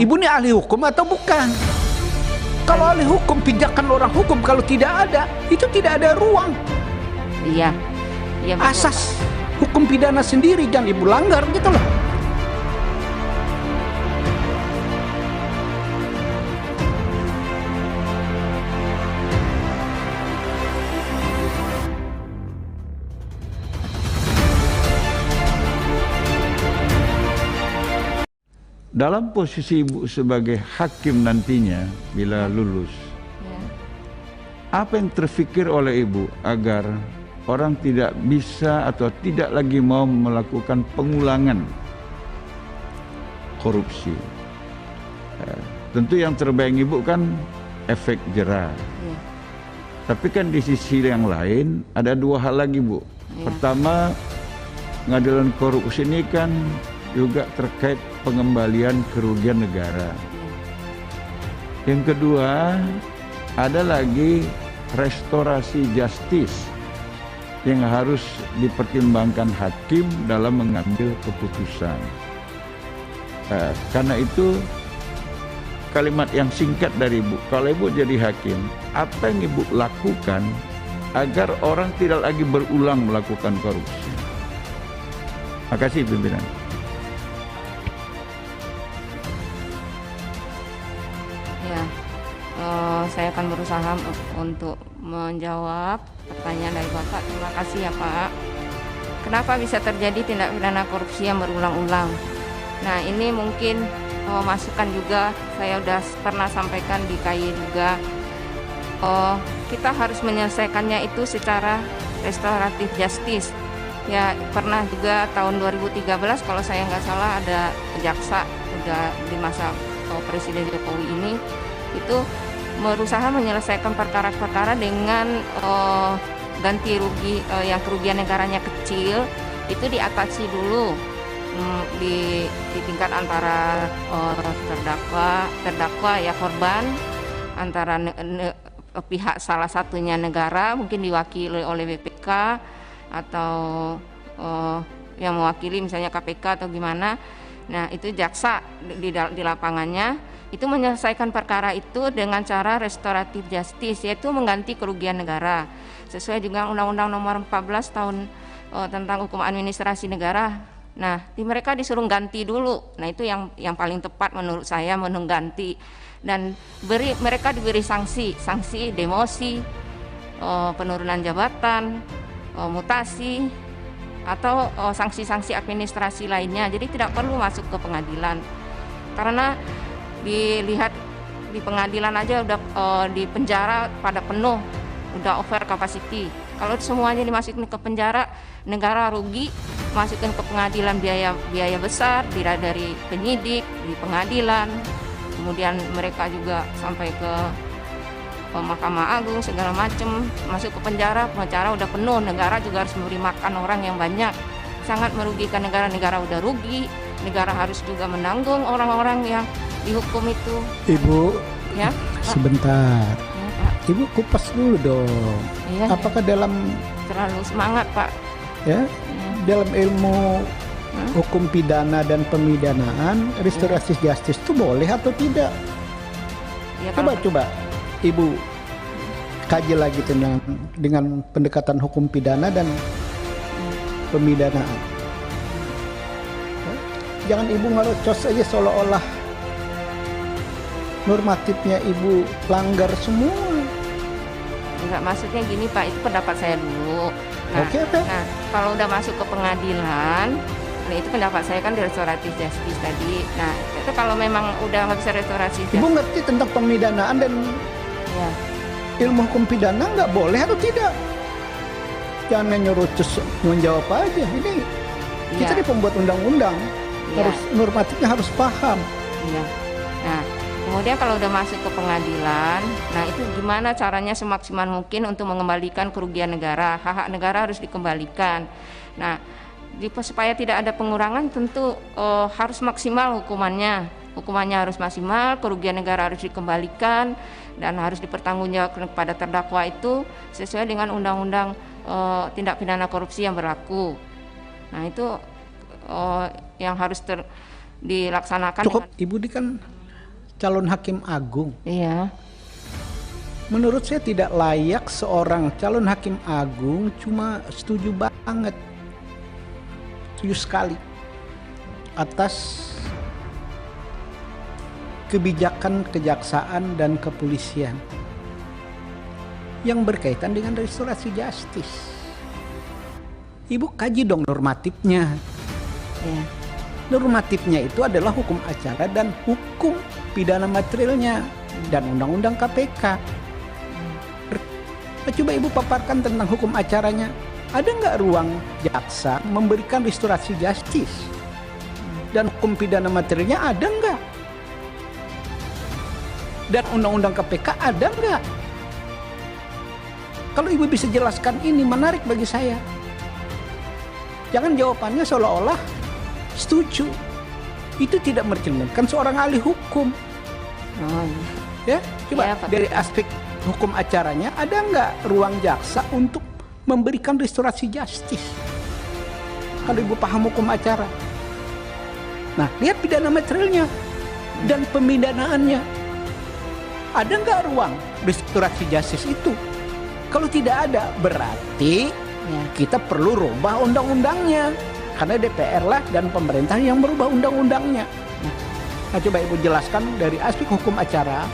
Ibu ini ahli hukum atau bukan? Kalau ahli hukum, pijakan orang hukum kalau tidak ada, itu tidak ada ruang. Iya, iya betul. Asas hukum pidana sendiri jangan Ibu langgar gitu loh. Dalam posisi Ibu sebagai hakim nantinya bila lulus, apa yang terfikir oleh Ibu agar orang tidak bisa atau tidak lagi mau melakukan pengulangan korupsi? Tentu yang terbayang Ibu kan efek jera. Tapi kan di sisi yang lain ada dua hal lagi, Bu. Pertama, pengadilan korupsi ini kan juga terkait pengembalian kerugian negara. Yang kedua, ada lagi restorasi justice yang harus dipertimbangkan hakim dalam mengambil keputusan. Karena itu kalimat yang singkat dari Ibu, kalau Ibu jadi hakim, apa yang Ibu lakukan agar orang tidak lagi berulang melakukan korupsi? Makasih pimpinan. Saya akan berusaha untuk menjawab pertanyaan dari Bapak. Terima kasih ya Pak. Kenapa bisa terjadi tindak pidana korupsi yang berulang-ulang? Nah ini mungkin masukan juga, saya udah pernah sampaikan di KY juga. Kita harus menyelesaikannya itu secara restoratif justice. Ya pernah juga tahun 2013 kalau saya nggak salah ada jaksa udah di masa Presiden Jokowi ini itu berusaha menyelesaikan perkara-perkara dengan ganti rugi yang kerugian negaranya kecil itu diatasi dulu di tingkat antara terdakwa ya korban antara pihak salah satunya negara mungkin diwakili oleh BPK atau yang mewakili misalnya KPK atau gimana. Nah itu jaksa di lapangannya itu menyelesaikan perkara itu dengan cara restoratif justice, yaitu mengganti kerugian negara sesuai dengan Undang-Undang Nomor 14 tahun tentang hukum administrasi negara. Nah mereka disuruh ganti dulu. Nah itu yang paling tepat menurut saya, mengganti dan mereka diberi sanksi demosi, penurunan jabatan, mutasi atau sanksi-sanksi administrasi lainnya. Jadi tidak perlu masuk ke pengadilan karena dilihat di pengadilan aja udah di penjara pada penuh, udah over capacity. Kalau semuanya dimasukin ke penjara, negara rugi, masukin ke pengadilan biaya besar dari penyidik di pengadilan, kemudian mereka juga sampai ke Mahkamah Agung segala macam, masuk ke penjara udah penuh, negara juga harus memberi makan orang yang banyak, sangat merugikan negara udah rugi, negara harus juga menanggung orang-orang yang dihukum itu. Ibu, ya sebentar. Ya, Pak. Ibu kupas dulu dong. Ya, apakah dalam terlalu semangat Pak? Ya, dalam ilmu hukum pidana dan pemidanaan, restorasi justice itu boleh atau tidak? Ya, coba Ibu kaji lagi dengan pendekatan hukum pidana dan pemidanaan. Jangan Ibu ngerocos aja seolah-olah normatifnya Ibu langgar semua. Enggak, maksudnya gini Pak, itu pendapat saya dulu. Nah, nah kalau udah masuk ke pengadilan, nah itu pendapat saya kan di restoratif justice tadi. Nah itu kalau memang udah nggak bisa restoratif justice. Ibu ngerti tentang pemidanaan dan ilmu hukum pidana nggak boleh atau tidak? Jangan nyerocos menjawab aja. Ini kita di pembuat undang-undang harus normatifnya harus paham. Iya. Nah kemudian kalau udah masuk ke pengadilan, nah itu gimana caranya semaksimal mungkin untuk mengembalikan kerugian negara, hak-hak negara harus dikembalikan. Nah, supaya tidak ada pengurangan tentu harus maksimal hukumannya harus maksimal, kerugian negara harus dikembalikan dan harus dipertanggungjawabkan kepada terdakwa itu sesuai dengan undang-undang tindak pidana korupsi yang berlaku. Nah itu yang harus dilaksanakan. Cukup Ibu kan calon hakim agung. Iya. Menurut saya tidak layak seorang calon hakim agung cuma setuju banget, setuju sekali atas kebijakan kejaksaan dan kepolisian yang berkaitan dengan restorasi justice. Ibu kaji dong normatifnya. Iya. Normatifnya itu adalah hukum acara dan hukum pidana materialnya dan undang-undang KPK. Coba ibu paparkan tentang hukum acaranya. Ada nggak ruang jaksa memberikan restorasi justice? Dan hukum pidana materialnya ada nggak? Dan undang-undang KPK ada nggak? Kalau ibu bisa jelaskan ini menarik bagi saya. Jangan jawabannya seolah-olah setuju. Itu tidak mencerminkan seorang ahli hukum. Oh, Ya, coba Ya, Pak. dari aspek hukum acaranya ada nggak ruang jaksa untuk memberikan restorasi justice? Kalau ibu paham hukum acara. Nah, lihat pidana materialnya dan pemidanaannya. Ada nggak ruang restorasi justice itu? Kalau tidak ada, berarti ya. kita perlu rubah undang-undangnya. Karena DPR lah dan pemerintah yang merubah undang-undangnya. Nah, coba ibu jelaskan dari aspek hukum acara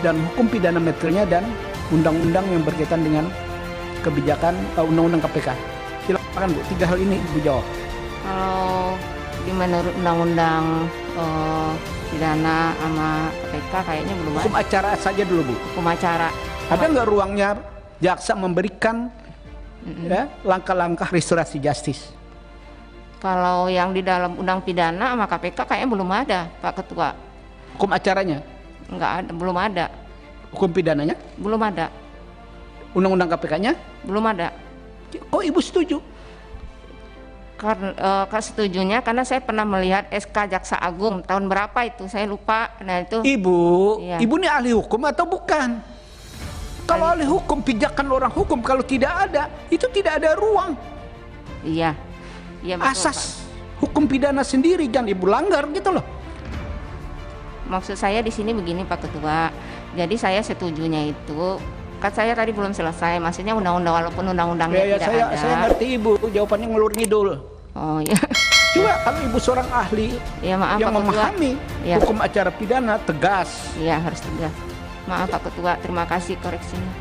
dan hukum pidana materialnya dan undang-undang yang berkaitan dengan kebijakan undang-undang KPK. Silakan Bu, 3 hal ini ibu jawab. Kalau di menurut undang-undang pidana sama KPK kayaknya belum Hukum ada. acara saja dulu Bu. Hukum acara. Ada nggak ruangnya jaksa memberikan ya, langkah-langkah restorasi justice? Kalau yang di dalam undang pidana sama KPK kayaknya belum ada, Pak Ketua. Hukum acaranya, Nggak ada, belum ada. hukum pidananya, Belum ada. undang-undang KPK-nya. Belum ada. Kok ibu setuju? Karena setujunya karena saya pernah melihat SK Jaksa Agung tahun berapa itu saya lupa. Nah itu Ibu, Iya. ibu ini ahli hukum atau bukan? Kalau ahli hukum, pijakan orang hukum kalau tidak ada, itu tidak ada ruang. iya, iya betul, Pak. Asas hukum pidana sendiri jangan ibu langgar gitu loh. Maksud saya di sini begini Pak Ketua. Jadi saya setujunya itu kan saya tadi belum selesai. Maksudnya undang-undang walaupun undang-undangnya Ya, tidak ada. saya ngerti ibu, jawabannya ngelur ngidul. Oh iya. Coba kalau ibu seorang ahli Ya maaf yang Pak Ketua. memahami Ya. hukum acara pidana tegas. Iya harus tegas. Maaf Pak Ketua. Terima kasih koreksinya.